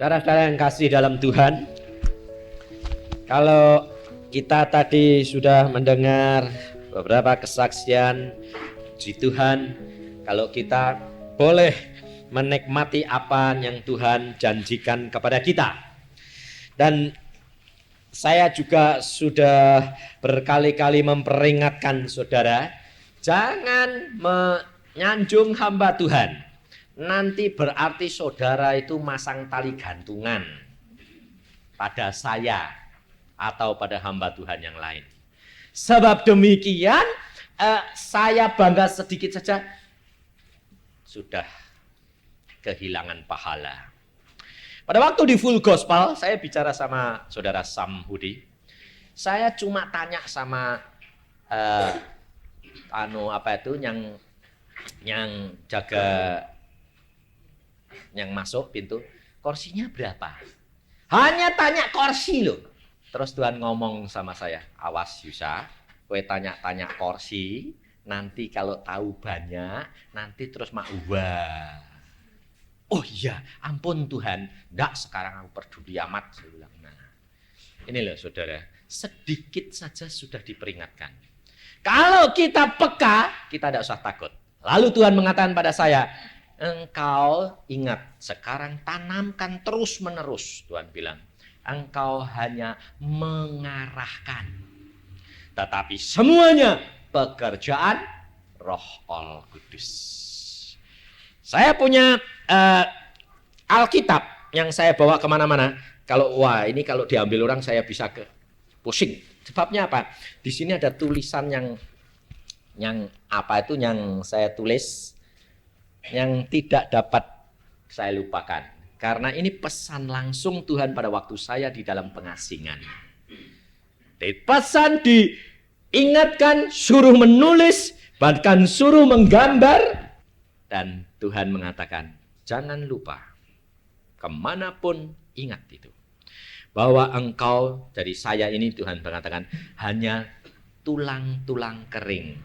Saudara-saudara yang kasih dalam Tuhan, kalau kita tadi sudah mendengar beberapa kesaksian di Tuhan, kalau kita boleh menikmati apa yang Tuhan janjikan kepada kita. Dan saya juga sudah berkali-kali memperingatkan saudara, jangan menyanjung hamba Tuhan. Nanti berarti saudara itu masang tali gantungan pada saya atau pada hamba Tuhan yang lain. Sebab demikian, saya bangga sedikit saja sudah kehilangan pahala. Pada waktu di Full Gospel, saya bicara sama saudara Sam Hudi. Saya cuma tanya sama yang jaga, yang masuk pintu, kursinya berapa? Hanya tanya kursi loh. Terus Tuhan ngomong sama saya, awas Yusa, kowe tanya-tanya kursi, nanti kalau tahu banyak, nanti terus wah. Oh iya, ampun Tuhan, enggak sekarang aku peduli amat. Saya bilang, nah ini loh saudara, sedikit saja sudah diperingatkan. Kalau kita peka, kita tidak usah takut. Lalu Tuhan mengatakan pada saya, engkau ingat, sekarang tanamkan terus menerus. Tuhan bilang, engkau hanya mengarahkan. Tetapi semuanya pekerjaan Roh Al Kudus. Saya punya Alkitab yang saya bawa kemana-mana. Kalau kalau diambil orang saya bisa pusing. Sebabnya apa? Di sini ada tulisan yang saya tulis yang tidak dapat saya lupakan. Karena ini pesan langsung Tuhan pada waktu saya di dalam pengasingan. Pesan diingatkan, suruh menulis, bahkan suruh menggambar. Dan Tuhan mengatakan, jangan lupa, kemanapun ingat itu. Bahwa engkau, dari saya ini Tuhan mengatakan, hanya tulang-tulang kering.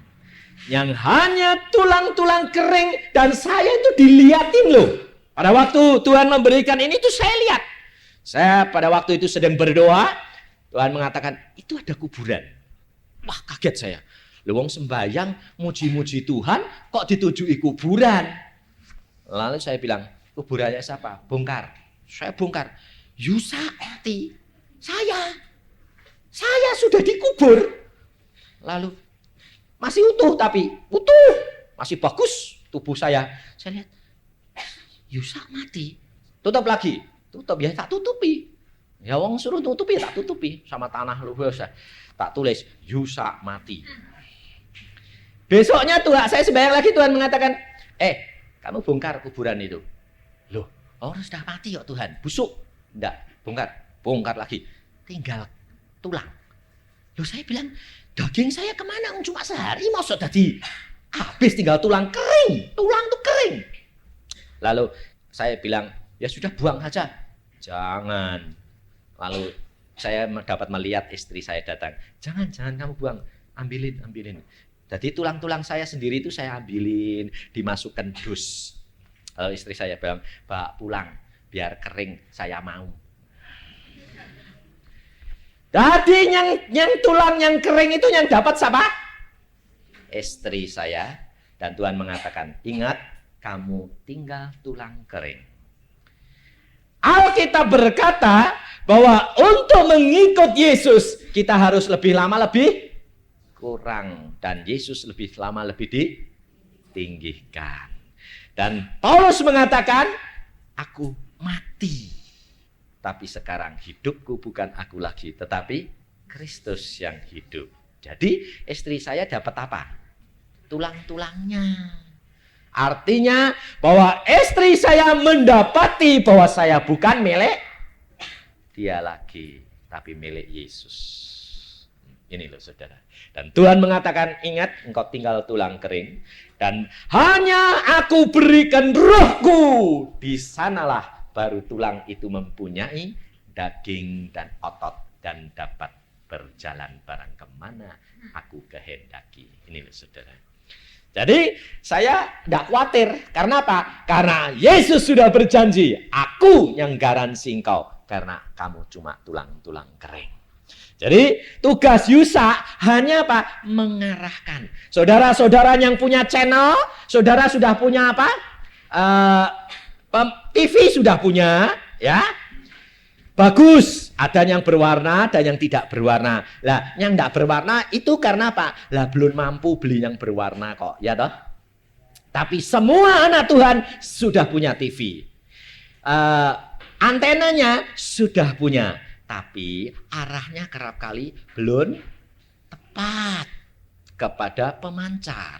Yang hanya tulang-tulang kering, dan saya itu dilihatin loh. Pada waktu Tuhan memberikan ini tuh saya lihat. Saya pada waktu itu sedang berdoa, Tuhan mengatakan, itu ada kuburan. Wah, kaget saya. Wong sembayang, muji-muji Tuhan, kok ditujui kuburan? Lalu saya bilang, kuburannya siapa? Bongkar. Saya bongkar. Yusa mati. Saya sudah dikubur. Lalu, masih utuh tapi, utuh. Masih bagus tubuh saya. Saya lihat, Yusa mati. Tutup lagi. Tutup, ya tak tutupi. Ya wong suruh tutupi, tak tutupi. Sama tanah luwes. Tak tulis, Yusa mati. Besoknya saya sembahyang lagi, Tuhan mengatakan, kamu bongkar kuburan itu. Loh, orang sudah mati kok Tuhan, busuk. Enggak, bongkar lagi. Tinggal tulang. Loh, saya bilang, daging saya kemana? Cuma sehari mau sudah habis, tinggal tulang kering. Tulang tuh kering. Lalu saya bilang, ya sudah buang saja. Jangan. Lalu saya dapat melihat istri saya datang. Jangan kamu buang. Ambilin. Jadi tulang-tulang saya sendiri itu saya ambilin, dimasukkan dus. Lalu istri saya bilang, Pak pulang, biar kering, saya mau. Jadi yang tulang yang kering itu yang dapat siapa? Istri saya. Dan Tuhan mengatakan, ingat, kamu tinggal tulang kering. Alkitab berkata bahwa untuk mengikut Yesus, kita harus lebih lama lebih kurang, dan Yesus lebih lama lebih ditinggikan. Dan Paulus mengatakan, aku mati, tapi sekarang hidupku bukan aku lagi, tetapi Kristus yang hidup. Jadi istri saya dapat apa? Tulang-tulangnya. Artinya bahwa istri saya mendapati bahwa saya bukan milik dia lagi, tapi milik Yesus. Ini loh saudara. Dan Tuhan mengatakan, ingat, engkau tinggal tulang kering. Dan hanya aku berikan rohku. Di sanalah baru tulang itu mempunyai daging dan otot. Dan dapat berjalan barang kemana aku kehendaki. Ini loh saudara. Jadi saya tidak khawatir. Karena apa? Karena Yesus sudah berjanji, aku yang garansi engkau. Karena kamu cuma tulang-tulang kering. Jadi tugas Yusa hanya apa? Mengarahkan. Saudara-saudara yang punya channel, saudara sudah punya apa? TV sudah punya, ya. Bagus, ada yang berwarna, ada yang tidak berwarna. Lah, yang tidak berwarna itu karena apa? Lah, belum mampu beli yang berwarna kok, ya toh? Tapi semua anak Tuhan sudah punya TV. Antenanya sudah punya, tapi arahnya kerap kali belum tepat kepada pemancar.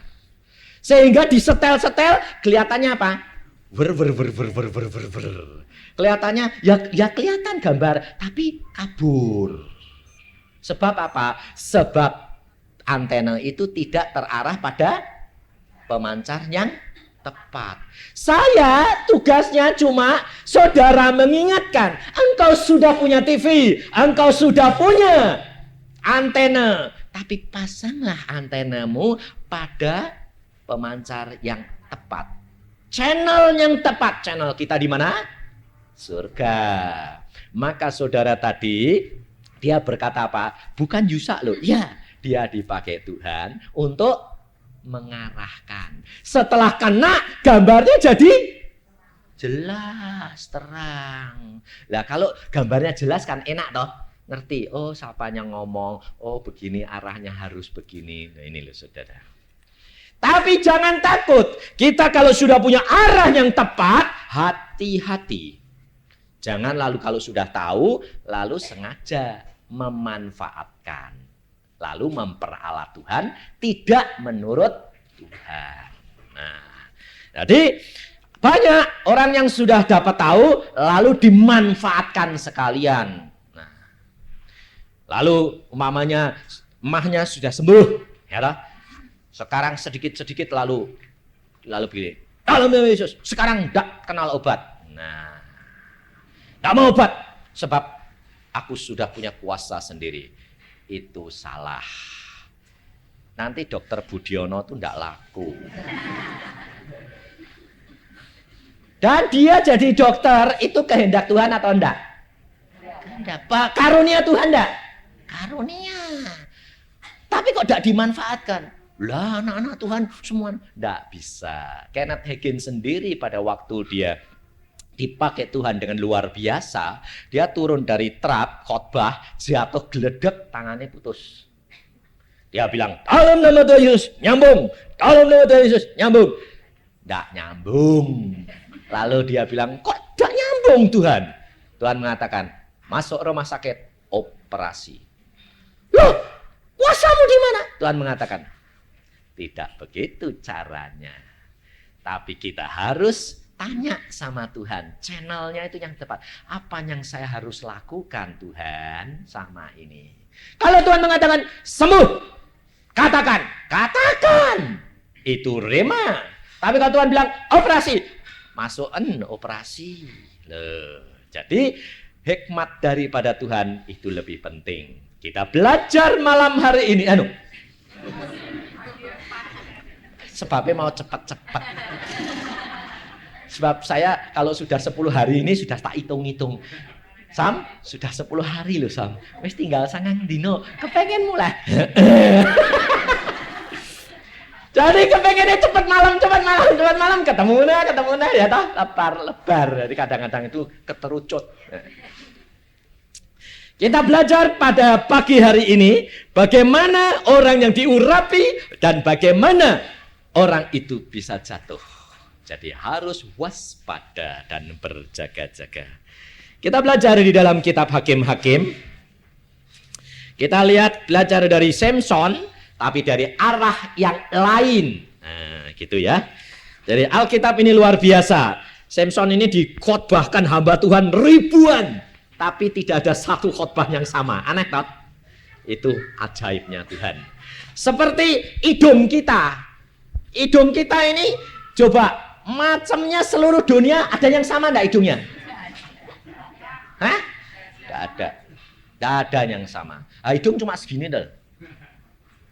Sehingga disetel-setel kelihatannya apa? Wer. Kelihatannya ya kelihatan gambar, tapi kabur. Sebab apa? Sebab antena itu tidak terarah pada pemancar yang tepat. Saya tugasnya cuma saudara mengingatkan, engkau sudah punya TV, engkau sudah punya antena, tapi pasanglah antenamu pada pemancar yang tepat. Channel yang tepat. Channel kita di mana? Surga. Maka saudara tadi dia berkata apa? Bukan Yusa loh. Ya, dia dipakai Tuhan untuk mengarahkan. Setelah kena gambarnya jadi jelas, terang. Lah kalau gambarnya jelas kan enak toh. Ngerti, oh siapanya ngomong, oh begini arahnya harus begini. Nah ini loh saudara. Tapi jangan takut. Kita kalau sudah punya arah yang tepat, hati-hati. Jangan lalu kalau sudah tahu, lalu sengaja memanfaatkan. Lalu memperalat Tuhan, tidak menurut Tuhan. Nah, jadi banyak orang yang sudah dapat tahu, lalu dimanfaatkan sekalian. Nah, lalu umpamanya emahnya sudah sembuh, ya toh? Sekarang sedikit-sedikit lalu begini. Dalam nama Yesus, sekarang tidak kenal obat. Nah, tidak mau obat sebab aku sudah punya kuasa sendiri. Itu salah. Nanti dokter Budiono itu tidak laku. Dan dia jadi dokter itu kehendak Tuhan atau enggak? Kehendak. Karunia Tuhan enggak? Karunia. Tapi kok tidak dimanfaatkan? Lah anak-anak Tuhan semua enggak bisa. Kenneth Hagin sendiri pada waktu dia dipakai Tuhan dengan luar biasa, dia turun dari trap khotbah, jatuh geledek, tangannya putus. Dia bilang, dalam nama Tuhan Yesus, nyambung. Dalam nama Tuhan Yesus, nyambung. Nggak nyambung. Lalu dia bilang, kok nggak nyambung Tuhan? Tuhan mengatakan, masuk rumah sakit, operasi. Loh, kuasamu di mana? Tuhan mengatakan, tidak begitu caranya. Tapi kita harus tanya sama Tuhan, channelnya itu yang tepat. Apa yang saya harus lakukan Tuhan sama ini? Kalau Tuhan mengatakan sembuh, katakan. Itu rema. Tapi kalau Tuhan bilang operasi, masukin operasi. Loh, jadi hikmat daripada Tuhan itu lebih penting. Kita belajar malam hari ini. Sebabnya mau cepat-cepat. Sebab saya kalau sudah 10 hari ini sudah tak hitung-hitung. Sam, sudah 10 hari loh Sam. Wis tinggal 9 dino. Kepengen mulai. Jadi kepengennya cepat malam. Ketemu nah ya toh, lebar. Jadi kadang-kadang itu keterucut. Kita belajar pada pagi hari ini bagaimana orang yang diurapi dan bagaimana orang itu bisa jatuh. Jadi harus waspada dan berjaga-jaga. Kita belajar di dalam kitab Hakim-Hakim. Kita lihat belajar dari Samson, tapi dari arah yang lain. Nah, gitu ya. Jadi Alkitab ini luar biasa. Samson ini dikhotbahkan hamba Tuhan ribuan, tapi tidak ada satu khotbah yang sama. Aneh tak? Itu ajaibnya Tuhan. Seperti hidung kita. Hidung kita ini coba macamnya seluruh dunia ada yang sama enggak hidungnya? Hah? Enggak ada. Enggak ada yang sama. Nah, hidung cuma segini deh.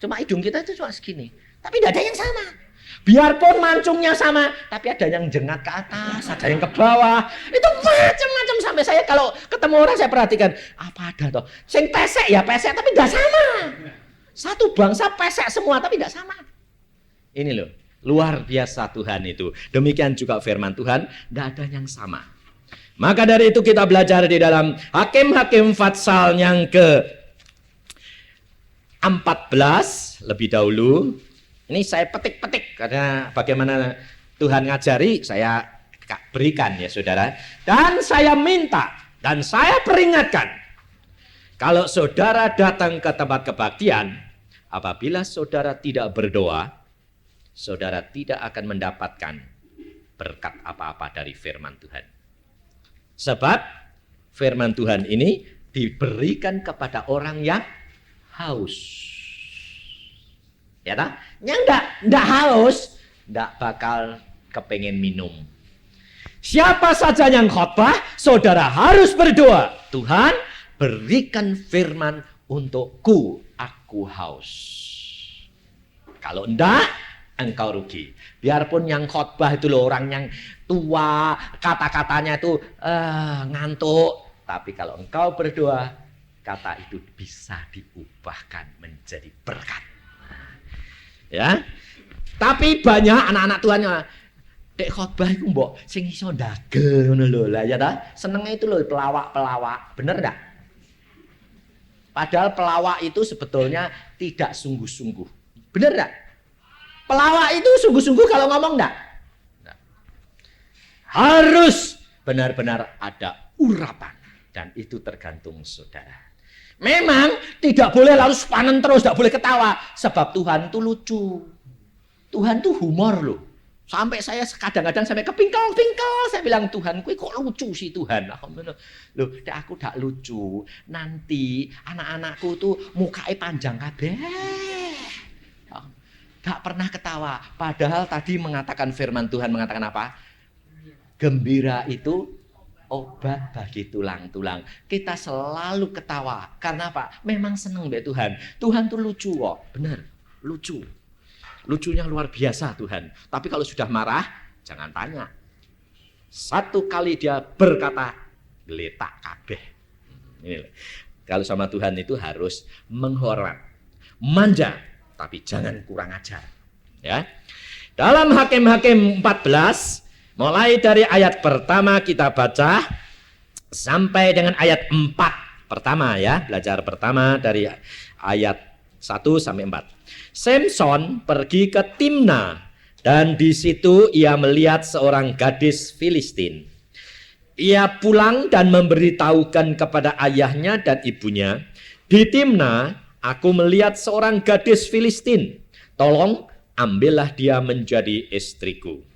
Cuma hidung kita itu cuma segini. Tapi enggak ada yang sama. Biarpun mancungnya sama, tapi ada yang jengat ke atas, ada yang ke bawah. Itu macam-macam sampai saya kalau ketemu orang saya perhatikan, apa ada toh? Sing pesek ya pesek tapi enggak sama. Satu bangsa pesek semua tapi enggak sama. Ini loh, luar biasa Tuhan itu. Demikian juga firman Tuhan, enggak ada yang sama. Maka dari itu kita belajar di dalam Hakim-Hakim pasal yang ke 14 lebih dahulu. Ini saya petik-petik karena bagaimana Tuhan ngajari saya berikan ya saudara. Dan saya minta dan saya peringatkan, kalau saudara datang ke tempat kebaktian, apabila saudara tidak berdoa, saudara tidak akan mendapatkan berkat apa-apa dari firman Tuhan. Sebab firman Tuhan ini diberikan kepada orang yang haus. Ya tak? Yang enggak haus, enggak bakal kepengen minum. Siapa saja yang khotbah, saudara harus berdoa. Tuhan, berikan firman untukku, aku haus. Kalau enggak, engkau rugi. Biarpun yang khotbah itu loh orang yang tua, kata-katanya itu ngantuk. Tapi kalau engkau berdoa, kata itu bisa diubahkan menjadi berkat. Ya, tapi banyak anak-anak Tuhannya dek khotbah itu mbok sing iso ndagel ngono lho lah ya ta, senenge itu lho pelawak-pelawak, bener enggak? Padahal pelawak itu sebetulnya tidak sungguh-sungguh, bener enggak? Pelawak itu sungguh-sungguh kalau ngomong enggak? Harus benar-benar ada urapan dan itu tergantung saudara. Memang tidak boleh lalu panen terus, tidak boleh ketawa. Sebab Tuhan itu lucu. Tuhan itu humor loh. Sampai saya kadang-kadang sampai kepingkal-pingkal. Saya bilang, Tuhan, kok lucu sih Tuhan. Loh, aku tak lucu. Nanti anak-anakku tuh mukanya panjang kabeh. Gak pernah ketawa. Padahal tadi mengatakan firman Tuhan mengatakan apa? Gembira itu obat bagi tulang-tulang. Kita selalu ketawa. Karena apa? Memang senang deh Tuhan. Tuhan tuh lucu kok. Benar, lucu. Lucunya luar biasa Tuhan. Tapi kalau sudah marah, jangan tanya. Satu kali dia berkata, geletak kabeh. Ini loh. Kalau sama Tuhan itu harus menghormat, manja, tapi jangan kurang ajar. Ya. Dalam Hakim-Hakim 14, mulai dari ayat pertama kita baca sampai dengan ayat 4. Pertama ya, belajar pertama dari ayat 1 sampai 4. Samson pergi ke Timna dan di situ ia melihat seorang gadis Filistin. Ia pulang dan memberitahukan kepada ayahnya dan ibunya, "Di Timna aku melihat seorang gadis Filistin. Tolong ambillah dia menjadi istriku."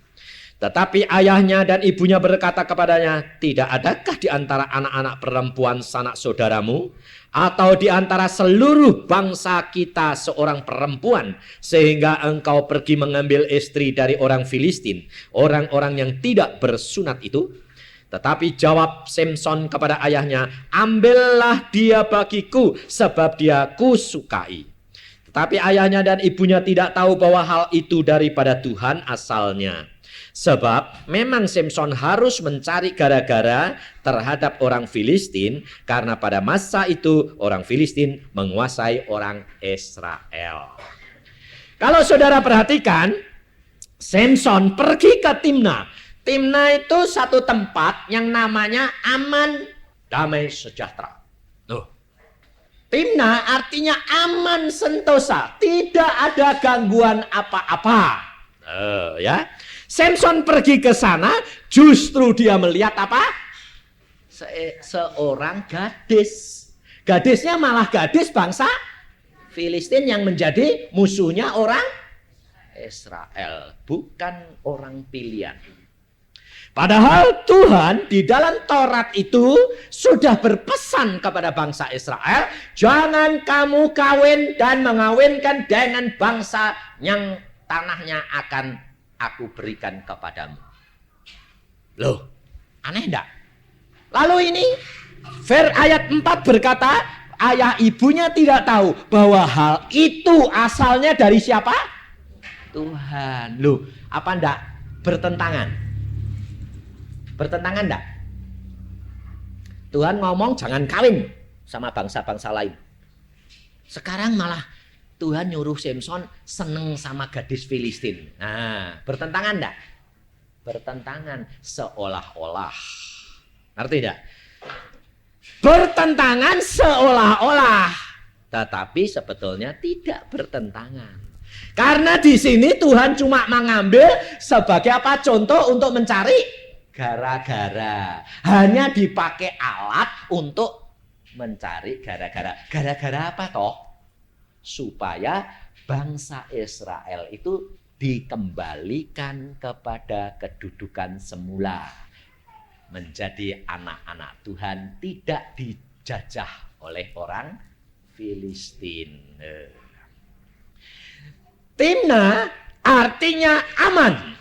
Tetapi ayahnya dan ibunya berkata kepadanya, "Tidak adakah di antara anak-anak perempuan sanak saudaramu atau di antara seluruh bangsa kita seorang perempuan sehingga engkau pergi mengambil istri dari orang Filistin, orang-orang yang tidak bersunat itu?" Tetapi jawab Samson kepada ayahnya, "Ambillah dia bagiku sebab dia kusukai." Tetapi ayahnya dan ibunya tidak tahu bahwa hal itu daripada Tuhan asalnya. Sebab memang Samson harus mencari gara-gara terhadap orang Filistin karena pada masa itu orang Filistin menguasai orang Israel. Kalau saudara perhatikan, Samson pergi ke Timna. Timna itu satu tempat yang namanya aman, damai, sejahtera. Timna artinya aman sentosa, tidak ada gangguan apa-apa. Ya. Samson pergi ke sana, justru dia melihat apa? Seorang gadis. Gadisnya malah gadis bangsa Filistin yang menjadi musuhnya orang Israel, bukan orang pilihan. Padahal Tuhan di dalam Taurat itu sudah berpesan kepada bangsa Israel, jangan kamu kawin dan mengawinkan dengan bangsa yang tanahnya akan aku berikan kepadamu. Loh, aneh enggak? Lalu ini ayat 4 berkata, ayah ibunya tidak tahu bahwa hal itu asalnya dari siapa? Tuhan. Loh, apa enggak bertentangan? Bertentangan enggak? Tuhan ngomong jangan kawin sama bangsa-bangsa lain. Sekarang malah Tuhan nyuruh Samson seneng sama gadis Filistin. Nah, bertentangan enggak? Bertentangan seolah-olah. Ngerti enggak? Bertentangan seolah-olah. Tetapi sebetulnya tidak bertentangan. Karena di sini Tuhan cuma mengambil sebagai apa? Contoh untuk mencari gara-gara. Hanya dipakai alat untuk mencari gara-gara. Gara-gara apa toh? Supaya bangsa Israel itu dikembalikan kepada kedudukan semula. Menjadi anak-anak Tuhan, tidak dijajah oleh orang Filistin. Timna artinya aman.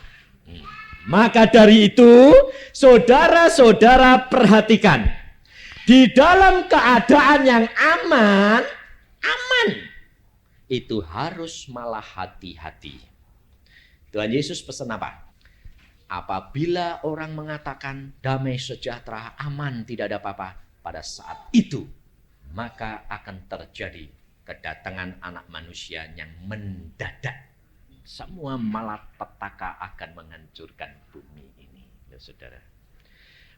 Maka dari itu, saudara-saudara perhatikan. Di dalam keadaan yang aman, itu harus malah hati-hati. Tuhan Yesus pesan apa? Apabila orang mengatakan damai sejahtera, aman, tidak ada apa-apa, pada saat itu maka akan terjadi kedatangan anak manusia yang mendadak. Semua malapetaka akan menghancurkan bumi ini, ya saudara.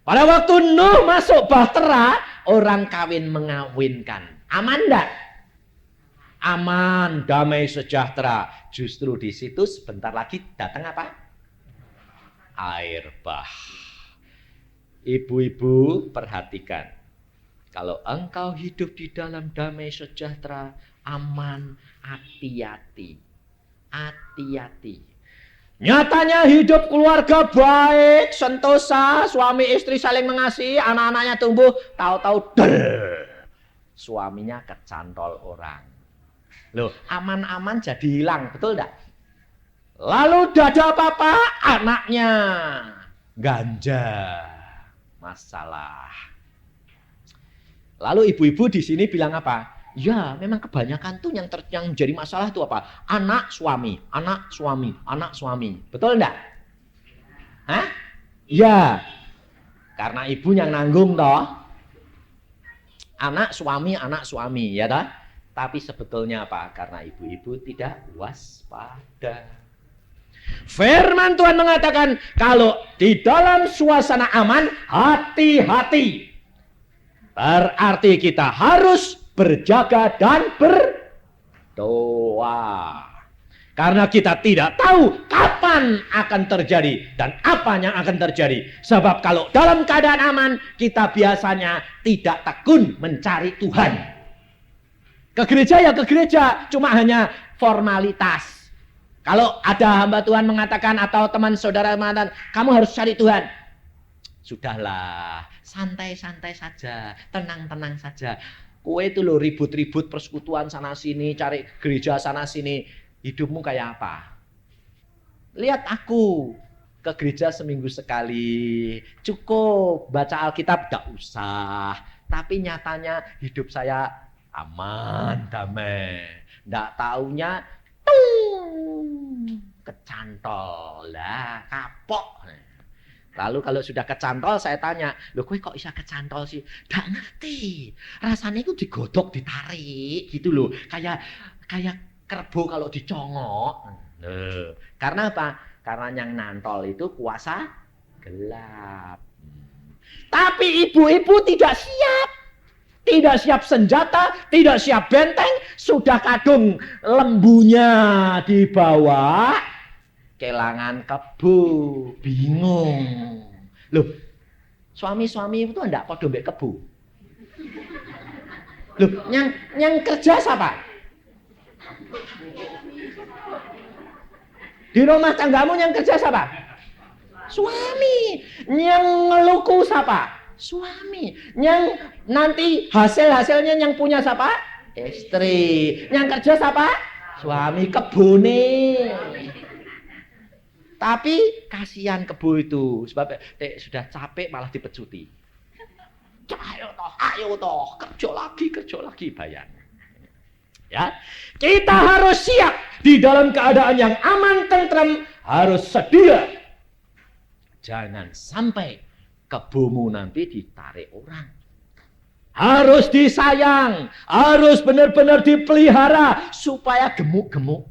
Pada waktu Nuh masuk bahtera, orang kawin mengawinkan. Aman enggak? Aman, damai sejahtera. Justru di situ sebentar lagi datang apa? Air bah. Ibu-ibu perhatikan. Kalau engkau hidup di dalam damai sejahtera, aman, hati-hati. Hati-hati. Nyatanya hidup keluarga baik, sentosa, suami istri saling mengasihi, anak-anaknya tumbuh, tahu-tahu suaminya kecantol orang. Loh, aman-aman jadi hilang, betul enggak? Lalu tidak ada apa-apa, anaknya ganja, masalah. Lalu ibu-ibu di sini bilang apa? Ya, memang kebanyakan tuh yang jadi masalah itu apa? Anak suami, anak suami, anak suami. Betul enggak? Hah? Ya. Karena ibu yang nanggung toh. Anak suami, ya toh? Tapi sebetulnya apa? Karena ibu-ibu tidak waspada. Firman Tuhan mengatakan kalau di dalam suasana aman, hati-hati. Berarti kita harus berjaga dan berdoa. Karena kita tidak tahu kapan akan terjadi dan apa yang akan terjadi. Sebab kalau dalam keadaan aman, kita biasanya tidak tekun mencari Tuhan. Ke gereja ya ke gereja, cuma hanya formalitas. Kalau ada hamba Tuhan mengatakan atau teman saudara mengatakan, kamu harus cari Tuhan. Sudahlah, santai-santai saja, tenang-tenang saja. Kowe itu loh ribut-ribut persekutuan sana sini, cari gereja sana sini. Hidupmu kayak apa? Lihat aku ke gereja seminggu sekali. Cukup baca Alkitab, gak usah. Tapi nyatanya hidup saya aman, damai. Nggak taunya kecantol lah, kapok. Lalu kalau sudah kecantol saya tanya, loh kowe kok bisa kecantol sih? Nggak ngerti. Rasanya itu digodok, ditarik gitu loh. Kayak kerbau kalau dicongok. Karena apa? Karena yang nantol itu kuasa gelap. Tapi ibu-ibu tidak siap. Tidak siap senjata, tidak siap benteng, sudah kadung lembunya dibawa, kelangan kebu, bingung. Loh, suami-suami itu enggak podo mbek kebu. Loh, yang kerja siapa? Di rumah tanggamu yang kerja siapa? Suami. Yang ngeluku siapa? Suami. Yang nanti hasil-hasilnya yang punya siapa? Istri. Yang kerja siapa? Suami. Kebune. Tapi kasihan kebu itu, sebab sudah capek malah dipecuti. Ayo toh, kerja lagi bayar. Ya, kita harus siap di dalam keadaan yang aman, tentram, harus sedia. Jangan sampai kebunmu nanti ditarik orang. Harus disayang, harus benar-benar dipelihara supaya gemuk-gemuk.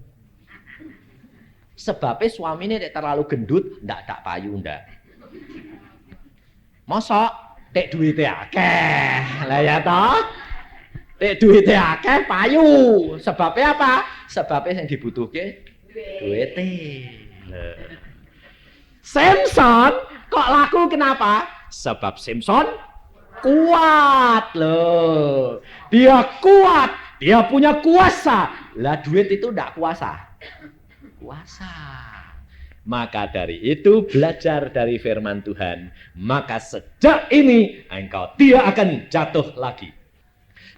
Sebabnya suaminya terlalu gendut, ndak payu ndak. Mosok tek duite akeh. Lah ya toh? Tek duite akeh payu. Sebabnya apa? Sebabnya yang dibutuhke duite. Samson kok laku kenapa? Sebab Samson kuat loh. Dia kuat, dia punya kuasa. Lah duit itu ndak kuasa. Kuasa. Maka dari itu belajar dari firman Tuhan. Maka sejak ini engkau tidak akan jatuh lagi.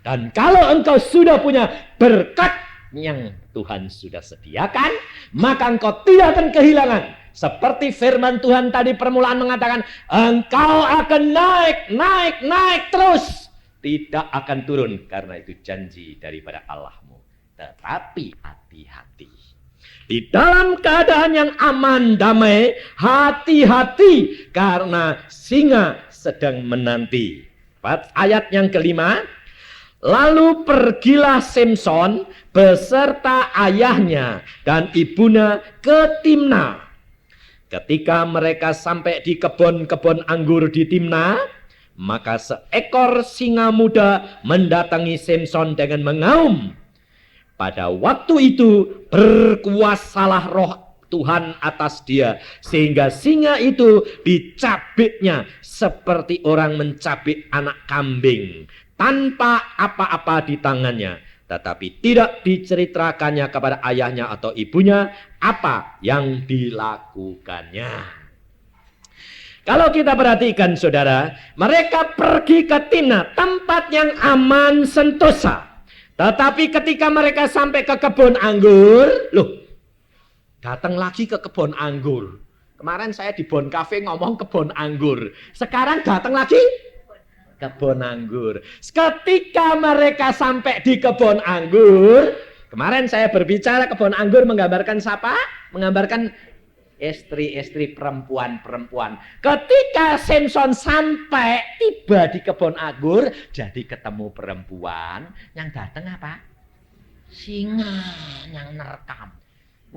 Dan kalau engkau sudah punya berkat yang Tuhan sudah sediakan, maka engkau tidak akan kehilangan. Seperti firman Tuhan tadi permulaan mengatakan, engkau akan naik terus. Tidak akan turun, karena itu janji daripada Allahmu. Tetapi hati-hati. Di dalam keadaan yang aman, damai, hati-hati karena singa sedang menanti. Ayat yang kelima, lalu pergilah Samson beserta ayahnya dan ibunya ke Timna. Ketika mereka sampai di kebun-kebun anggur di Timna, maka seekor singa muda mendatangi Samson dengan mengaum. Pada waktu itu berkuasalah roh Tuhan atas dia, sehingga singa itu dicabiknya seperti orang mencabik anak kambing, tanpa apa-apa di tangannya. Tetapi tidak diceritakannya kepada ayahnya atau ibunya apa yang dilakukannya. Kalau kita perhatikan saudara, mereka pergi ke Timna, tempat yang aman sentosa. Tetapi ketika mereka sampai ke kebun anggur, loh, datang lagi ke kebun anggur. Kemarin saya di Bon Cafe ngomong kebun anggur. Sekarang datang lagi kebun anggur. Ketika mereka sampai di kebun anggur, kemarin saya berbicara kebun anggur menggambarkan siapa? Menggambarkan istri-istri perempuan-perempuan. Ketika Samson sampai tiba di kebun anggur, jadi ketemu perempuan, yang datang apa? Singa yang menerkam.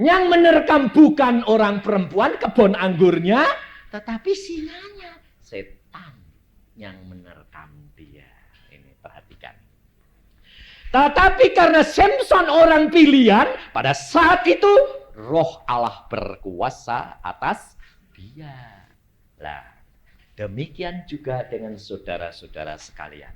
Yang menerkam bukan orang perempuan kebun anggurnya, tetapi singanya, setan yang menerkam dia. Ini perhatikan. Tetapi karena Samson orang pilihan, pada saat itu roh Allah berkuasa atas dia. Lah, demikian juga dengan saudara-saudara sekalian.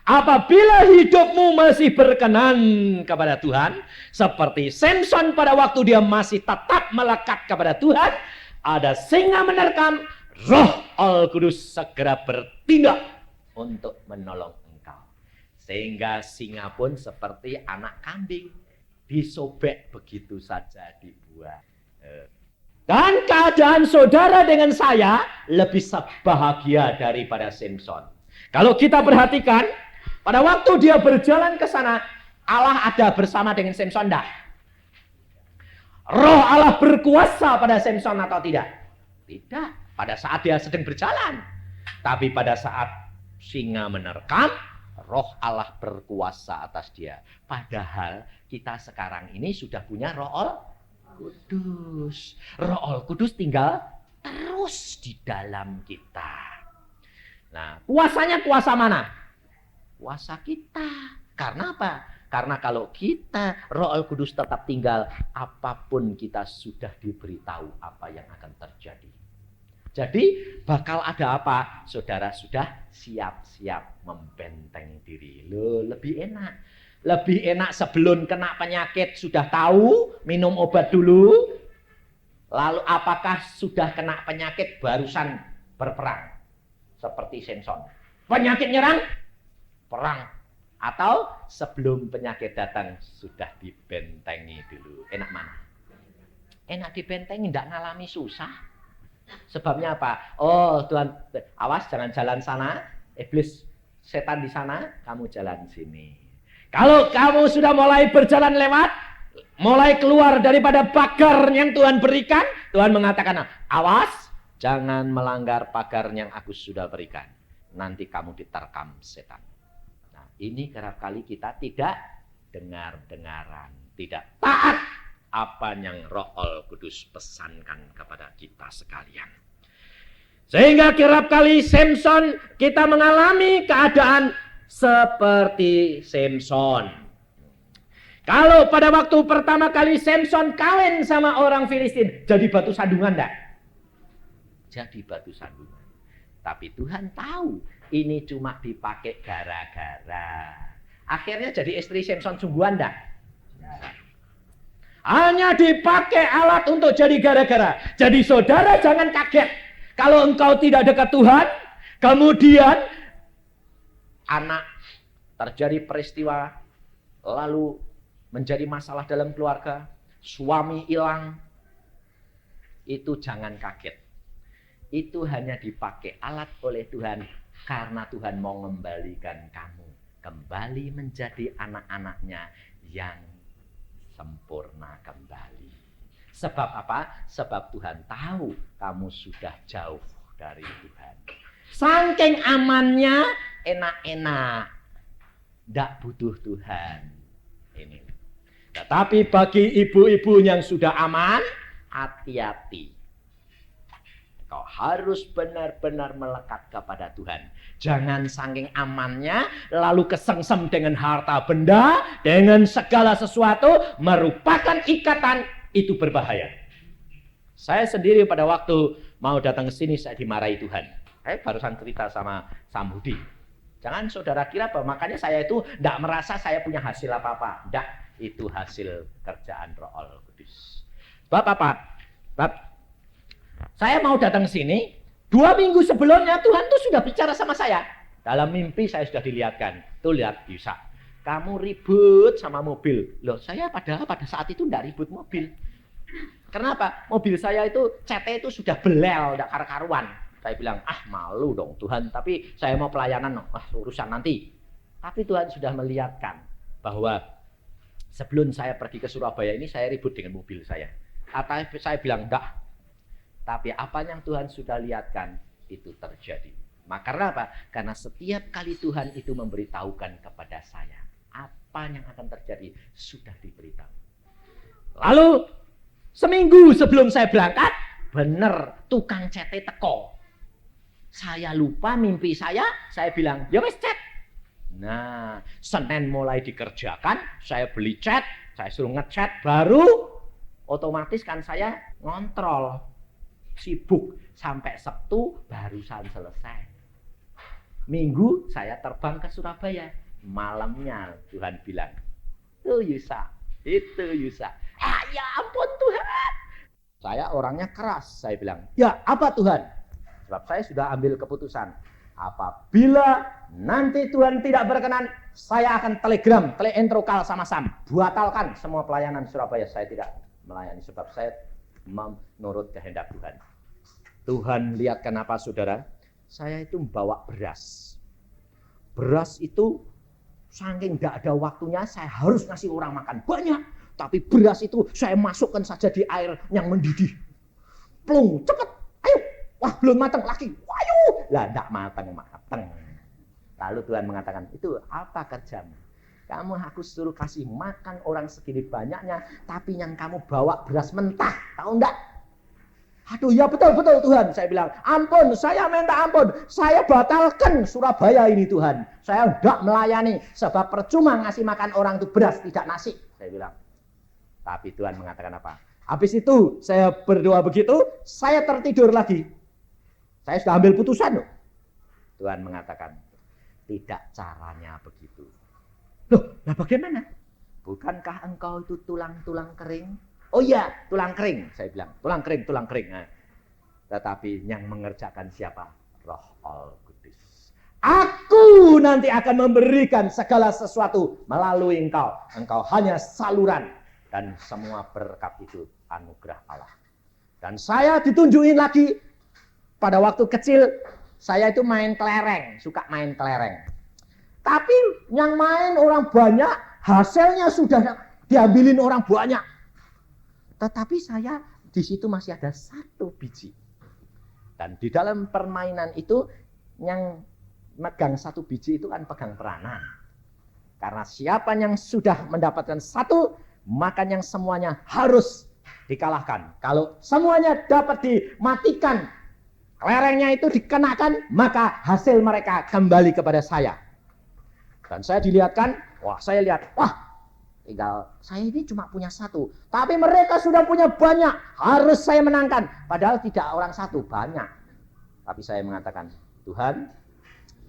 Apabila hidupmu masih berkenan kepada Tuhan, seperti Samson pada waktu dia masih tetap melekat kepada Tuhan, ada singa menerkam, roh Al-Kudus segera bertindak untuk menolong engkau. Sehingga singa pun seperti anak kambing, disobek begitu saja, dibuang. Dan keadaan saudara dengan saya lebih bahagia daripada Samson. Kalau kita perhatikan, pada waktu dia berjalan ke sana, Allah ada bersama dengan Samson enggak? Roh Allah berkuasa pada Samson atau tidak? Tidak. Pada saat dia sedang berjalan. Tapi pada saat singa menerkam, roh Allah berkuasa atas dia. Padahal kita sekarang ini sudah punya roh Al-Kudus. Roh Al-Kudus tinggal terus di dalam kita. Nah, kuasanya kuasa mana? Kuasa kita. Karena apa? Karena kalau kita roh Al-Kudus tetap tinggal, apapun kita sudah diberitahu apa yang akan terjadi. Jadi bakal ada apa? Saudara sudah siap-siap membenteng diri. Loh, lebih enak. Lebih enak sebelum kena penyakit sudah tahu, minum obat dulu. Lalu apakah sudah kena penyakit barusan berperang? Seperti Samson. Penyakit nyerang, perang. Atau sebelum penyakit datang sudah dibentengi dulu. Enak mana? Enak dibentengi, tidak ngalami susah. Sebabnya apa? Oh Tuhan, awas jangan jalan sana. Iblis setan di sana, kamu jalan sini. Kalau kamu sudah mulai berjalan lewat, mulai keluar daripada pagar yang Tuhan berikan, Tuhan mengatakan, awas, jangan melanggar pagar yang aku sudah berikan. Nanti kamu diterkam setan. Nah, ini kerap kali kita tidak dengar-dengaran, tidak taat apa yang Roh Kudus pesankan kepada kita sekalian. Sehingga kerap kali Samson, kita mengalami keadaan seperti Samson. Kalau pada waktu pertama kali Samson kawin sama orang Filistin, jadi batu sandungan enggak? Jadi batu sandungan. Tapi Tuhan tahu ini cuma dipakai gara-gara. Akhirnya jadi istri Samson sungguhan enggak? Hanya dipakai alat untuk jadi gara-gara. Jadi saudara jangan kaget. Kalau engkau tidak dekat Tuhan, kemudian anak terjadi peristiwa, lalu menjadi masalah dalam keluarga, suami hilang, itu jangan kaget. Itu hanya dipakai alat oleh Tuhan karena Tuhan mau mengembalikan kamu kembali menjadi anak-anaknya yang sempurna kembali. Sebab apa? Sebab Tuhan tahu kamu sudah jauh dari Tuhan. Saking amannya, enak-enak, tidak butuh Tuhan. Ini. Tetapi bagi ibu-ibu yang sudah aman, hati-hati. Kau harus benar-benar melekat kepada Tuhan. Jangan saking amannya, lalu kesengsem dengan harta benda, dengan segala sesuatu, merupakan ikatan, itu berbahaya. Saya sendiri pada waktu mau datang ke sini, saya dimarahi Tuhan. Saya barusan cerita sama Sambudi. Jangan saudara kira bahwa makanya saya itu tidak merasa saya punya hasil apa-apa. Tidak, itu hasil kerjaan Roh Kudus. Bapak, saya mau datang ke sini, 2 minggu sebelumnya Tuhan tuh sudah bicara sama saya. Dalam mimpi saya sudah dilihatkan. Tuh lihat, Yusa, kamu ribut sama mobil. Loh, saya padahal pada saat itu tidak ribut mobil. Kenapa? Mobil saya itu CT itu sudah belel, tidak karu-karuan. Saya bilang, malu dong Tuhan, tapi saya mau pelayanan, urusan nanti. Tapi Tuhan sudah melihatkan bahwa sebelum saya pergi ke Surabaya ini, saya ribut dengan mobil saya. Atau saya bilang, enggak. Tapi apa yang Tuhan sudah lihatkan, itu terjadi. Maka karena apa? Karena setiap kali Tuhan itu memberitahukan kepada saya, apa yang akan terjadi, sudah diberitahu. Lalu, seminggu sebelum saya berangkat, bener tukang CT teko. Saya lupa mimpi saya bilang, ya wes cat. Nah, Senin mulai dikerjakan, saya beli cat, saya suruh ngecat, baru otomatis kan saya ngontrol. Sibuk sampai Sabtu barusan selesai. Minggu saya terbang ke Surabaya. Malamnya Tuhan bilang, itu Yusa. Ya ampun Tuhan. Saya orangnya keras, saya bilang, ya apa Tuhan? Sebab saya sudah ambil keputusan. Apabila nanti Tuhan tidak berkenan, saya akan teleentrokal sama Sam. Batalkan semua pelayanan Surabaya. Saya tidak melayani sebab saya menurut kehendak Tuhan. Tuhan lihat kenapa saudara? Saya itu membawa beras. Beras itu saking tidak ada waktunya, saya harus ngasih orang makan banyak. Tapi beras itu saya masukkan saja di air yang mendidih. Plung, cepet, ayo. Wah, belum matang lagi. Ayo. Lah, tidak matang. Lalu Tuhan mengatakan, itu apa kerjamu? Kamu aku suruh kasih makan orang segini banyaknya, tapi yang kamu bawa beras mentah. Tahu enggak? Aduh, ya betul Tuhan. Saya bilang, ampun, saya minta ampun. Saya batalkan Surabaya ini Tuhan. Saya tidak melayani. Sebab percuma ngasih makan orang itu beras, tidak nasi. Saya bilang. Tapi Tuhan mengatakan apa? Habis itu saya berdoa begitu, saya tertidur lagi. Saya sudah ambil putusan loh. Tuhan mengatakan, tidak caranya begitu. Loh, nah bagaimana? Bukankah engkau itu tulang-tulang kering? Oh iya, tulang kering, saya bilang. Tulang kering. Nah, tetapi yang mengerjakan siapa? Roh Kudus. Aku nanti akan memberikan segala sesuatu melalui engkau. Engkau hanya saluran. Dan semua berkat itu anugerah Allah. Dan saya ditunjukin lagi. Pada waktu kecil, saya itu main kelereng. Suka main kelereng. Tapi yang main orang banyak, hasilnya sudah diambilin orang banyak. Tetapi saya di situ masih ada 1 biji. Dan di dalam permainan itu yang megang 1 biji itu kan pegang peranan. Karena siapa yang sudah mendapatkan 1, maka yang semuanya harus dikalahkan. Kalau semuanya dapat dimatikan, kelerengnya itu dikenakan, maka hasil mereka kembali kepada saya. Dan saya dilihatkan, saya lihat, tinggal saya ini cuma punya 1. Tapi mereka sudah punya banyak, harus saya menangkan. Padahal tidak orang 1, banyak. Tapi saya mengatakan, Tuhan,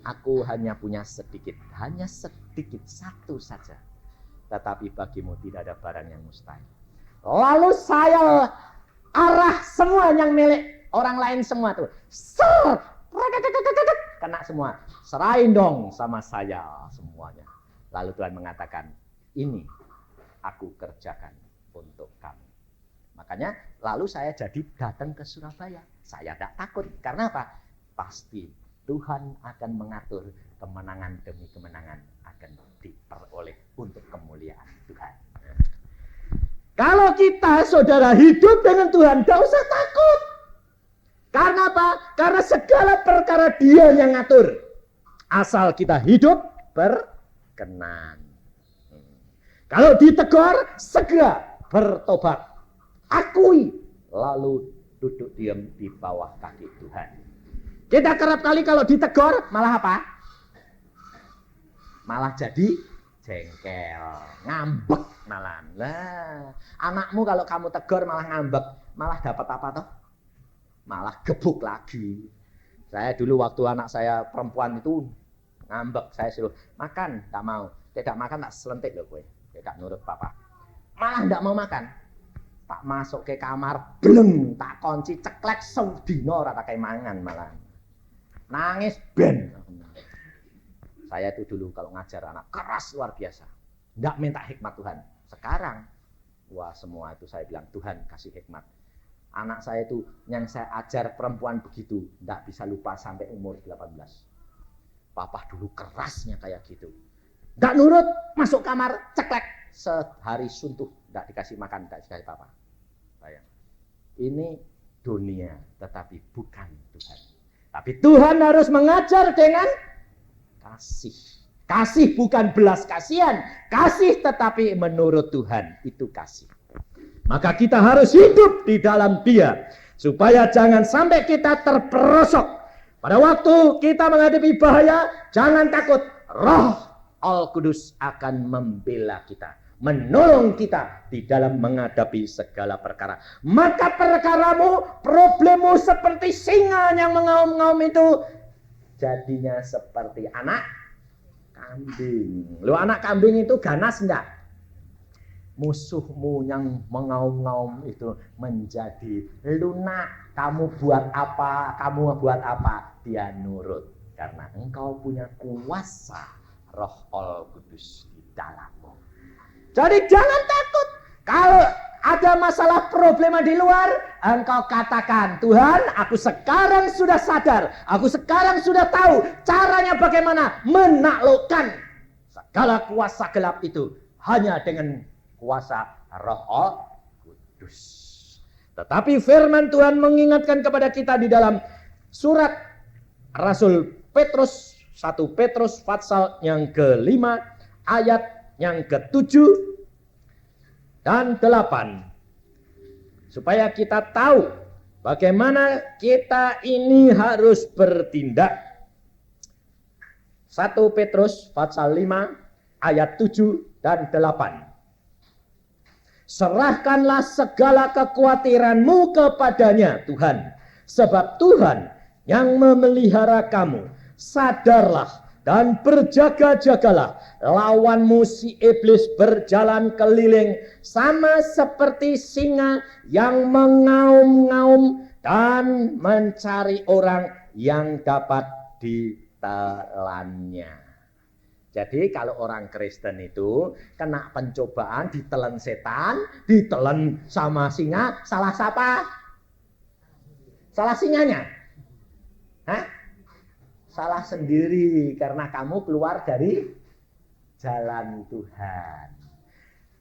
aku hanya punya sedikit, hanya sedikit, 1 saja. Tetapi bagimu tidak ada barang yang mustahil. Lalu saya arah semua yang milik orang lain semua tuh. Kena semua. Serahin dong sama saya semuanya. Lalu Tuhan mengatakan, ini aku kerjakan untuk kamu. Makanya lalu saya jadi datang ke Surabaya. Saya tidak takut. Karena apa? Pasti Tuhan akan mengatur kemenangan demi kemenangan akan diperoleh untuk kemuliaan Tuhan. Kalau kita, saudara, hidup dengan Tuhan, tidak usah takut. Karena apa? Karena segala perkara Dia yang ngatur. Asal kita hidup berkenan. Kalau ditegur, segera bertobat. Akui, lalu duduk diam di bawah kaki Tuhan. Kita kerap kali kalau ditegur, malah apa? Malah jadi jengkel, ngambek malah. Lah, anakmu kalau kamu tegur malah ngambek, malah dapat apa toh? Malah gebuk lagi. Saya dulu waktu anak saya perempuan itu ngambek, saya suruh makan, tak mau. Tidak makan tak selentik loh gue. Tidak nurut papa. Malah tidak mau makan. Tak masuk ke kamar, bleng, tak kunci ceklek sedina ora tak mangan malah. Nangis ben. Saya itu dulu kalau ngajar anak keras luar biasa. Tidak minta hikmat Tuhan. Sekarang, semua itu saya bilang Tuhan kasih hikmat. Anak saya itu yang saya ajar perempuan begitu, tidak bisa lupa sampai umur 18. Papa dulu kerasnya kayak gitu. Tidak nurut, masuk kamar, ceklek. Sehari suntuh, tidak dikasih makan, tidak dikasih papa. Bayang. Ini dunia, tetapi bukan Tuhan. Tapi Tuhan harus mengajar dengan kasih. Kasih bukan belas kasihan. Kasih tetapi menurut Tuhan itu kasih. Maka kita harus hidup di dalam Dia. Supaya jangan sampai kita terperosok. Pada waktu kita menghadapi bahaya, jangan takut. Roh Al-Kudus akan membela kita. Menolong kita di dalam menghadapi segala perkara. Maka perkaramu, problemmu seperti singa yang mengaum-ngaum itu jadinya seperti anak kambing. Loh, anak kambing itu ganas enggak? Musuhmu yang mengaum-ngaum itu menjadi lunak. Kamu buat apa, dia nurut. Karena engkau punya kuasa Roh Al-Kudus di dalammu. Jadi jangan takut. Kalau ada masalah problema di luar, engkau katakan, Tuhan, aku sekarang sudah sadar, aku sekarang sudah tahu caranya bagaimana menaklukkan segala kuasa gelap itu hanya dengan kuasa Roh Al-Kudus. Tetapi firman Tuhan mengingatkan kepada kita di dalam surat Rasul Petrus, 1 Petrus pasal yang ke-5 ayat yang ke-7 dan 8. Supaya kita tahu bagaimana kita ini harus bertindak. 1 Petrus pasal 5 ayat 7 dan 8. Serahkanlah segala kekhawatiranmu kepadanya, Tuhan. Sebab Tuhan yang memelihara kamu. Sadarlah dan berjaga-jagalah. Lawanmu si iblis berjalan keliling sama seperti singa yang mengaum-ngaum dan mencari orang yang dapat ditelannya. Jadi kalau orang Kristen itu kena pencobaan, ditelan setan, ditelan sama singa, salah siapa? Salah singanya? Hah? salah sendiri karena kamu keluar dari jalan Tuhan.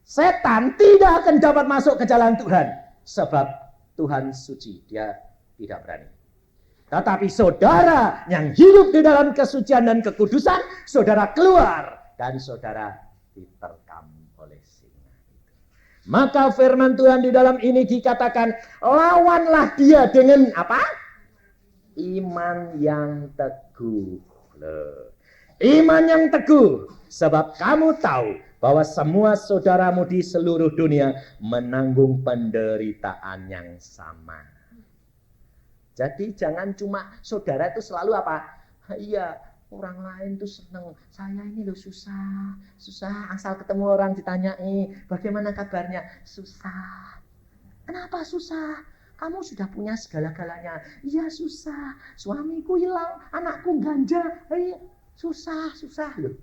Setan tidak akan dapat masuk ke jalan Tuhan sebab Tuhan suci, dia tidak berani. Tetapi saudara yang hidup di dalam kesucian dan kekudusan, saudara keluar dan saudara diterkam oleh singa. Maka firman Tuhan di dalam ini dikatakan, lawanlah dia dengan apa? Iman yang teguh. Iman yang teguh. Sebab kamu tahu bahwa semua saudaramu di seluruh dunia menanggung penderitaan yang sama. Jadi jangan cuma saudara itu selalu apa? Iya, orang lain tuh seneng. Saya ini loh susah. Asal ketemu orang ditanyai, bagaimana kabarnya? Susah. Kenapa susah? Kamu sudah punya segala-galanya. Iya susah. Suamiku hilang, anakku ganja. Susah loh.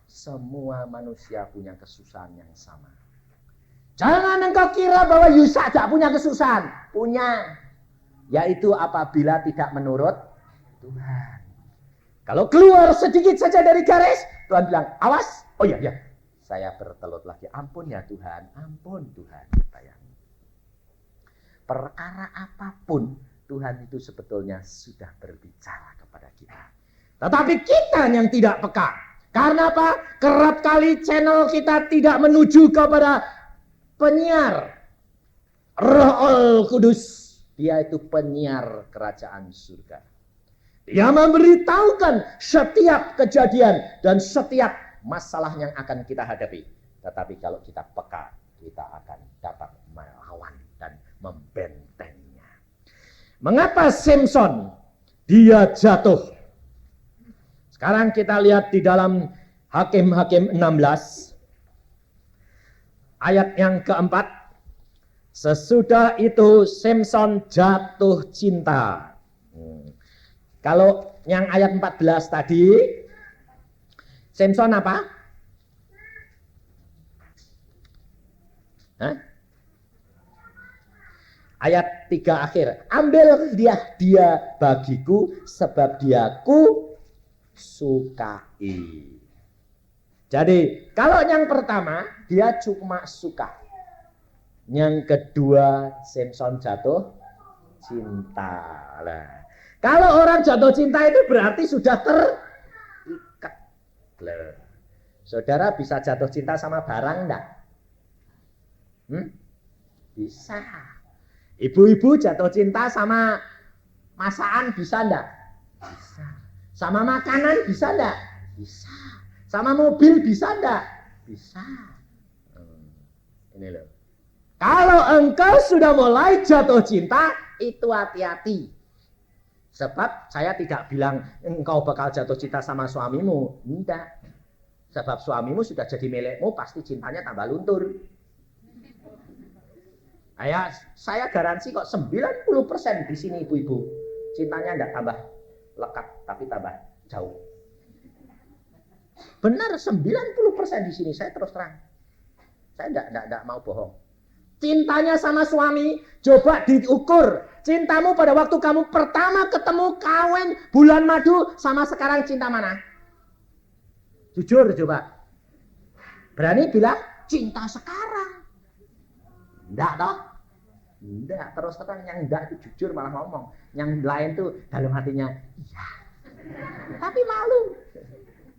Semua manusia punya kesusahan yang sama. Jangan engkau kira bahwa Yusa tidak punya kesusahan. Punya. Yaitu apabila tidak menurut Tuhan. Kalau keluar sedikit saja dari garis, Tuhan bilang, awas. Oh iya, saya bertelut lagi. Ampun ya Tuhan, ampun Tuhan. Perkara apapun, Tuhan itu sebetulnya sudah berbicara kepada kita. Tetapi kita yang tidak peka. Karena apa? Kerap kali channel kita tidak menuju kepada penyiar Roh Kudus. Dia itu penyiar kerajaan surga. Dia memberitahukan setiap kejadian dan setiap masalah yang akan kita hadapi. Tetapi kalau kita peka, kita akan dapat melawan dan membentengnya. Mengapa Samson dia jatuh? Sekarang kita lihat di dalam Hakim-Hakim 16 ayat yang keempat. Sesudah itu Samson jatuh cinta. Kalau yang ayat 14 tadi, Samson apa? Hah? Ayat 3 akhir. Ambil dia bagiku sebab dia ku sukai. Jadi kalau yang pertama dia cuma suka. Yang kedua, Samson jatuh cinta. Lah. Kalau orang jatuh cinta itu berarti sudah terikat. Lah. Saudara bisa jatuh cinta sama barang enggak? Bisa. Ibu-ibu jatuh cinta sama masakan bisa enggak? Bisa. Sama makanan bisa enggak? Bisa. Sama mobil bisa enggak? Bisa. Ini loh. Kalau engkau sudah mulai jatuh cinta, itu hati-hati. Sebab saya tidak bilang engkau bakal jatuh cinta sama suamimu. Tidak. Sebab suamimu sudah jadi milikmu, pasti cintanya tambah luntur. Saya garansi kok 90% di sini ibu-ibu. Cintanya tidak tambah lekat, tapi tambah jauh. Benar 90% di sini, saya terus terang. Saya tidak mau bohong. Cintanya sama suami, coba diukur. Cintamu pada waktu kamu pertama ketemu kawin bulan madu sama sekarang cinta mana? Jujur coba. Berani bilang cinta sekarang. Enggak toh? Enggak, terus terang yang enggak itu jujur malah ngomong. Yang lain tuh dalam hatinya iya. Tapi malu.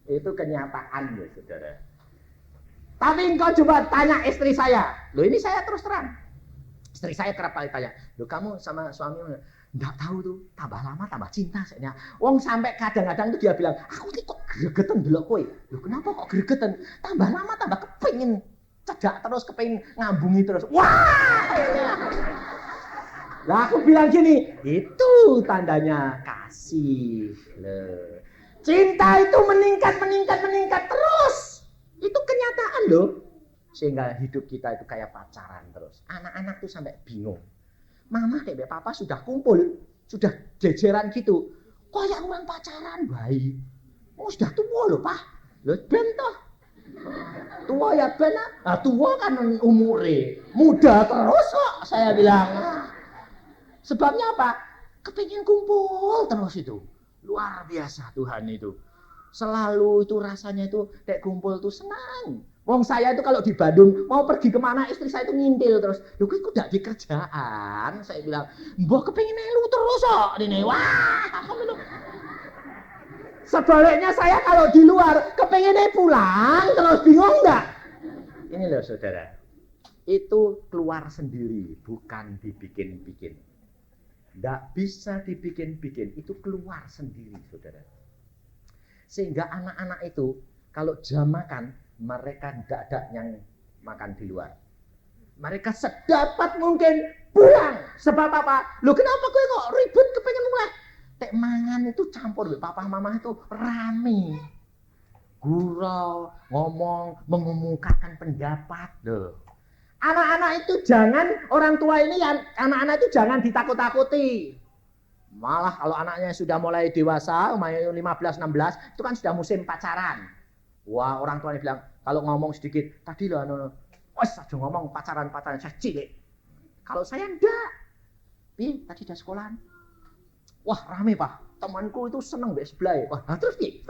Itu kenyataan ya saudara. Tapi engkau coba tanya istri saya. Loh ini saya terus terang. Istri saya kerap kali tanya. Loh kamu sama suamimu enggak tahu tuh. Tambah lama tambah cinta. Wong sampai kadang-kadang tuh dia bilang. Aku ini kok gregetan delok kowe. Loh kenapa kok gregetan? Tambah lama tambah kepingin cedak terus, kepingin ngambungi terus. Wah! Lah aku bilang gini. Itu tandanya kasih. Loh. Cinta itu meningkat terus. Itu kenyataan loh. Sehingga hidup kita itu kayak pacaran terus. Anak-anak tuh sampai bingung. Mama kayak papa sudah kumpul. Sudah jejeran gitu. Kok ya orang pacaran baik. Oh sudah tua loh pak. Loh ben toh. Tua ya ben. Nah tua kan umure. Muda terus kok saya bilang. Sebabnya apa? Kepingin kumpul terus itu. Luar biasa Tuhan itu. Selalu itu rasanya itu kayak kumpul tuh senang. Wong saya itu kalau di Bandung mau pergi kemana istri saya itu ngintil terus. Loh kok udah di kerjaan? Saya bilang, mbok kepengin melu terus kok ini. Wah, sebaliknya saya kalau di luar kepengennya pulang terus bingung enggak? Ini loh saudara, itu keluar sendiri, bukan dibikin-bikin. Enggak bisa dibikin-bikin, itu keluar sendiri saudara. Sehingga anak-anak itu kalau jam makan, mereka tidak ada yang makan di luar. Mereka sedapat mungkin pulang. Sebab apa? Loh kenapa gue kok ribut kepengen mulai? Tek mangan itu campur, papa mama itu rame. Gurau, ngomong, mengemukakan pendapat. Loh. Anak-anak itu jangan, orang tua ini ya, anak-anak itu jangan ditakut-takuti. Malah kalau anaknya sudah mulai dewasa, umur 15-16, itu kan sudah musim pacaran. Wah, orang tuanya bilang, kalau ngomong sedikit, tadi loh, aja ngomong pacaran-pacaran, saya cilik. Kalau saya enggak. Tadi udah sekolahan. Wah, rame Pak. Temanku itu seneng mbek sebelah. Wah, terus piye?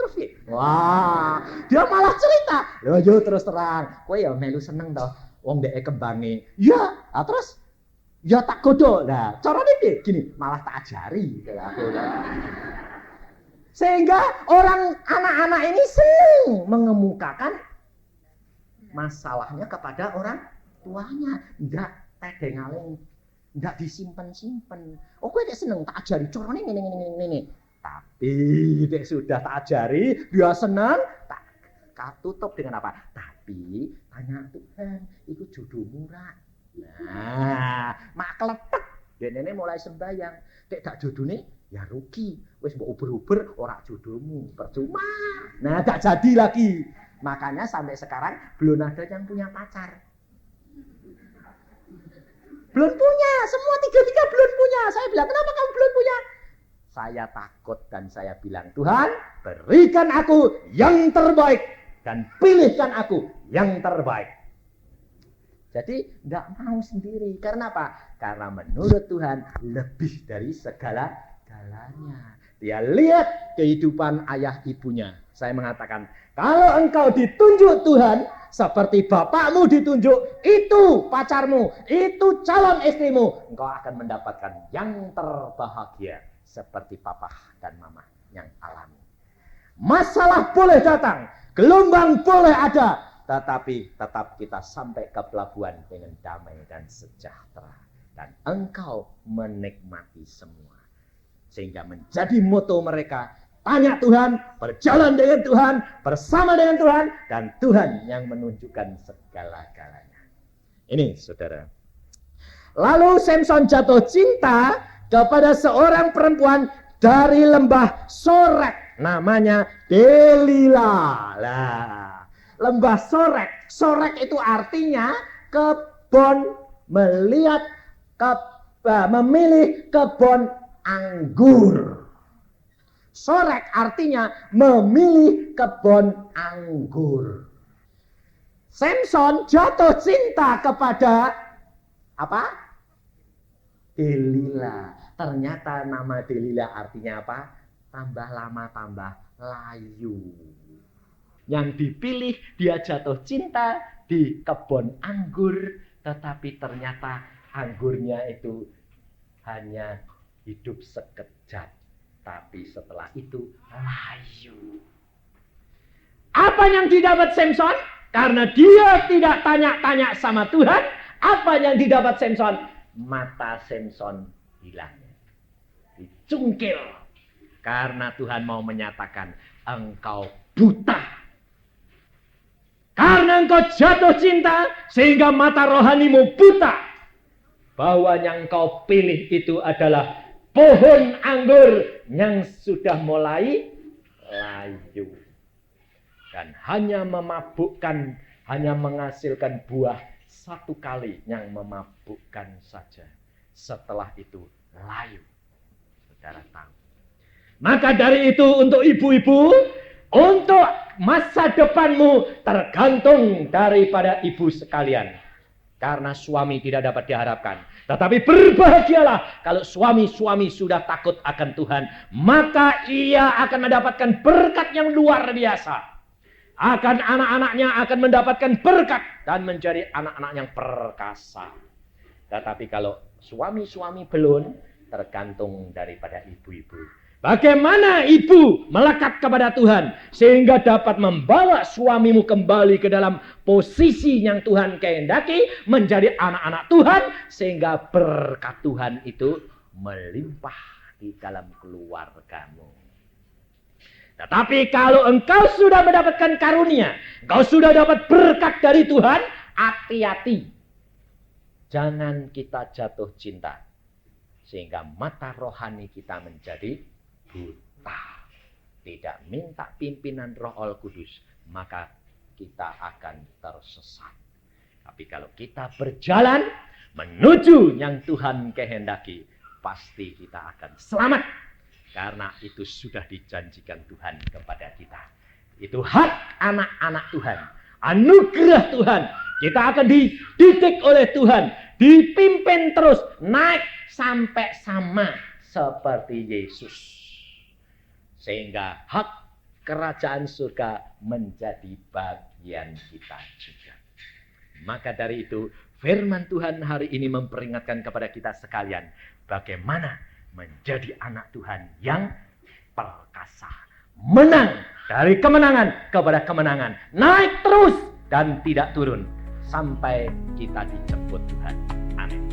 Wah, dia malah cerita. Loh, yo terus terang. Kowe ya melu seneng to. Wong ndek kembange. Ya, terus ya tak godho. Nah, carane piye? Gini, malah tak ajari aku. Sehingga orang anak-anak ini sering mengemukakan masalahnya kepada orang tuanya. Enggak tedengaling, enggak disimpen-simpen. Oh, kowe nek seneng tak ajari carane ngene. Tapi nek sudah tak ajari, dia senang, tak tutup dengan apa? Tapi tanya Tuhan, itu jodohmu ra? Nah, mak kletek. Dene mulai sembayang, nek dak jodohne ya rugi. Wis mbok uber-uber ora jodohmu, percuma. Nah, gak jadi lagi. Makanya sampai sekarang belum ada yang punya pacar. Belum punya, semua tiga-tiga belum punya. Saya bilang, kenapa kamu belum punya? Saya takut dan saya bilang, Tuhan berikan aku yang terbaik dan pilihkan aku yang terbaik. Jadi tidak mau sendiri. Karena apa? Karena menurut Tuhan lebih dari segala-galanya. Dia lihat kehidupan ayah ibunya. Saya mengatakan, kalau engkau ditunjuk Tuhan, seperti bapakmu ditunjuk, itu pacarmu, itu calon istrimu, engkau akan mendapatkan yang terbahagia. Seperti papa dan mama yang alami. Masalah boleh datang, gelombang boleh ada, tetapi tetap kita sampai ke pelabuhan dengan damai dan sejahtera. Dan engkau menikmati semua. Sehingga menjadi moto mereka, tanya Tuhan, berjalan dengan Tuhan, bersama dengan Tuhan, dan Tuhan yang menunjukkan segala-galanya. Ini saudara. Lalu Samson jatuh cinta kepada seorang perempuan dari lembah Sorek, namanya Delila. Lah, lembah Sorek. Sorek itu artinya kebun, memilih kebun anggur. Sorek artinya memilih kebun anggur. Samson jatuh cinta kepada apa? Delila. Ternyata nama Delila artinya apa? Tambah lama tambah layu. Yang dipilih dia jatuh cinta di kebun anggur, tetapi ternyata anggurnya itu hanya hidup sekejap. Tapi setelah itu layu. Apa yang didapat Samson? Karena dia tidak tanya-tanya sama Tuhan. Apa yang didapat Samson? Mata Samson hilang. Dicungkil. Karena Tuhan mau menyatakan engkau buta. Karena engkau jatuh cinta sehingga mata rohanimu buta. Bahwa yang engkau pilih itu adalah pohon anggur yang sudah mulai layu. Dan hanya memabukkan, hanya menghasilkan buah satu kali yang memabukkan saja. Setelah itu layu. Saudara tahu. Maka dari itu untuk ibu-ibu, untuk masa depanmu tergantung daripada ibu sekalian. Karena suami tidak dapat diharapkan. Tetapi berbahagialah kalau suami-suami sudah takut akan Tuhan, maka ia akan mendapatkan berkat yang luar biasa. Akan anak-anaknya akan mendapatkan berkat dan menjadi anak-anak yang perkasa. Tetapi kalau suami-suami belum, tergantung daripada ibu-ibu. Bagaimana ibu melekat kepada Tuhan sehingga dapat membawa suamimu kembali ke dalam posisi yang Tuhan kehendaki, menjadi anak-anak Tuhan, sehingga berkat Tuhan itu melimpah di dalam keluargamu. Tetapi kalau engkau sudah mendapatkan karunia, engkau sudah dapat berkat dari Tuhan, hati-hati. Jangan kita jatuh cinta sehingga mata rohani kita menjadi buta. Tidak minta pimpinan Roh Kudus, maka kita akan tersesat. Tapi kalau kita berjalan menuju yang Tuhan kehendaki, pasti kita akan selamat. Karena itu sudah dijanjikan Tuhan kepada kita. Itu hak anak-anak Tuhan. Anugerah Tuhan. Kita akan dididik oleh Tuhan. Dipimpin terus. Naik sampai sama seperti Yesus. Sehingga hak kerajaan surga menjadi bagian kita juga. Maka dari itu firman Tuhan hari ini memperingatkan kepada kita sekalian. Bagaimana menjadi anak Tuhan yang perkasa. Menang dari kemenangan kepada kemenangan. Naik terus dan tidak turun sampai kita dijemput Tuhan. Amin.